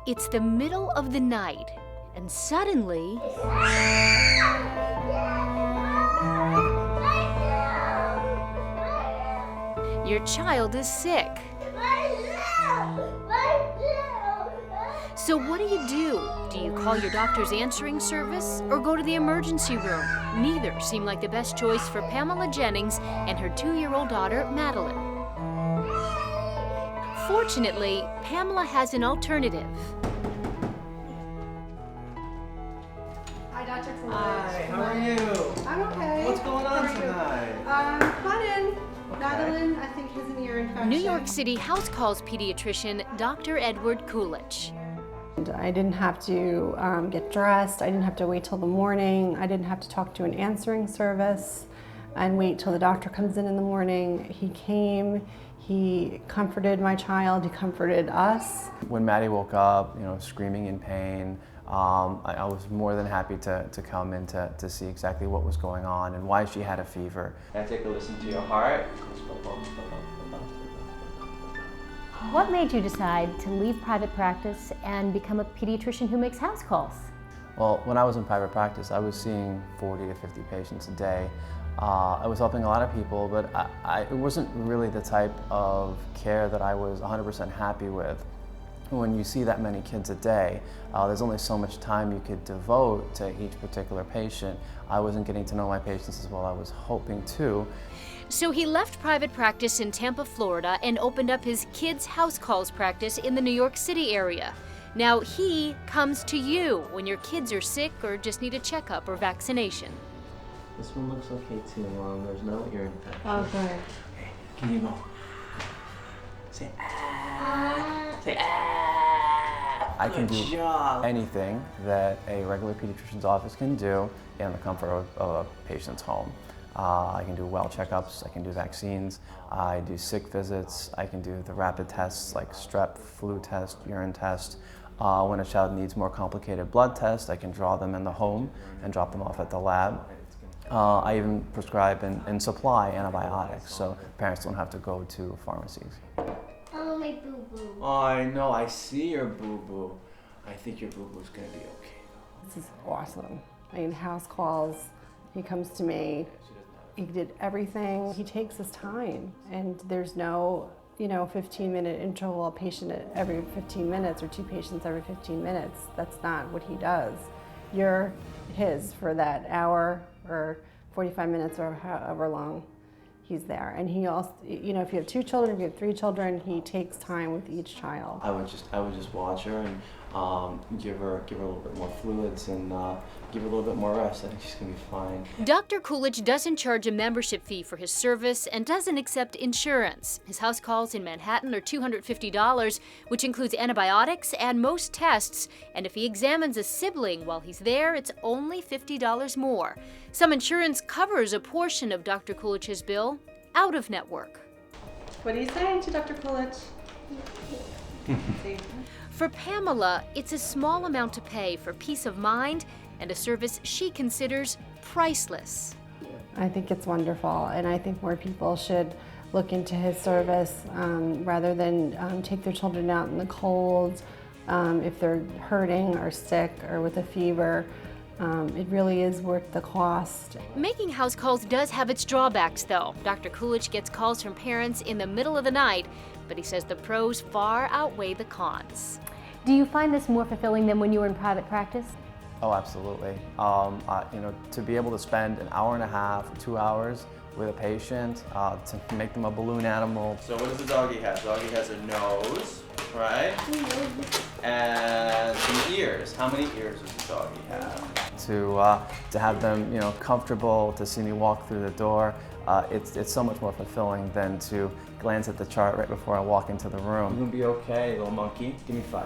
It's the middle of the night, and suddenly, your child is sick. So what do? Do you call your doctor's answering service or go to the emergency room? Neither seem like the best choice for Pamela Jennings and her 2-year-old daughter, Madeline. Fortunately, Pamela has an alternative. Hi, Dr. Kulich. Hi, how are you? I'm okay. What's going on How are you? tonight? Come on in. Okay. Madeline, I think, has an ear infection. New York City house calls pediatrician Dr. Edward Kulich. I didn't have to get dressed. I didn't have to wait till the morning. I didn't have to talk to an answering service and wait till the doctor comes in the morning. He came. He comforted my child. He comforted us. When Maddie woke up, screaming in pain, I was more than happy to come in to see exactly what was going on and why she had a fever. Can I take a listen to your heart? What made you decide to leave private practice and become a pediatrician who makes house calls? Well, when I was in private practice, I was seeing 40 to 50 patients a day. I was helping a lot of people, but it wasn't really the type of care that I was 100% happy with. When you see that many kids a day, there's only so much time you could devote to each particular patient. I wasn't getting to know my patients as well I was hoping to. So he left private practice in Tampa, Florida, and opened up his kids' house calls practice in the New York City area. Now he comes to you when your kids are sick or just need a checkup or vaccination. This one looks okay too, Mom. There's no ear infection. Oh, good. Okay, can you go? Say ah. Say ah. I can do anything that a regular pediatrician's office can do in the comfort of a patient's home. I can do well checkups, I can do vaccines, I do sick visits, I can do the rapid tests like strep, flu test, urine test. When a child needs more complicated blood tests, I can draw them in the home and drop them off at the lab. I even prescribe and supply antibiotics, so parents don't have to go to pharmacies. Oh, my boo-boo. Oh, I know, I see your boo-boo. I think your boo-boo's gonna be okay. This is awesome. I mean, house calls. He comes to me. He did everything. He takes his time, and there's no, 15-minute interval, a patient every 15 minutes or 2 patients every 15 minutes. That's not what he does. You're his for that hour or 45 minutes or however long he's there. And he also, if you have 2 children, if you have 3 children, he takes time with each child. I would just watch her and give her a little bit more fluids and give her a little bit more rest. I think she's gonna be fine. Dr. Kulich doesn't charge a membership fee for his service and doesn't accept insurance. His house calls in Manhattan are $250, which includes antibiotics and most tests. And if he examines a sibling while he's there, it's only $50 more. Some insurance covers a portion of Dr. Kulich's bill, out of network. What are you saying to Dr. Kulich? For Pamela, it's a small amount to pay for peace of mind and a service she considers priceless. I think it's wonderful, and I think more people should look into his service rather than take their children out in the cold if they're hurting or sick or with a fever. It really is worth the cost. Making house calls does have its drawbacks, though. Dr. Kulich gets calls from parents in the middle of the night, but he says the pros far outweigh the cons. Do you find this more fulfilling than when you were in private practice? Oh, absolutely. To be able to spend an hour and a half, 2 hours with a patient, to make them a balloon animal. So what does the doggy have? The doggy has a nose, right? And some ears. How many ears does the doggy have? To have them, comfortable, to see me walk through the door, it's so much more fulfilling than to glance at the chart right before I walk into the room. You're gonna be okay, little monkey. Give me 5.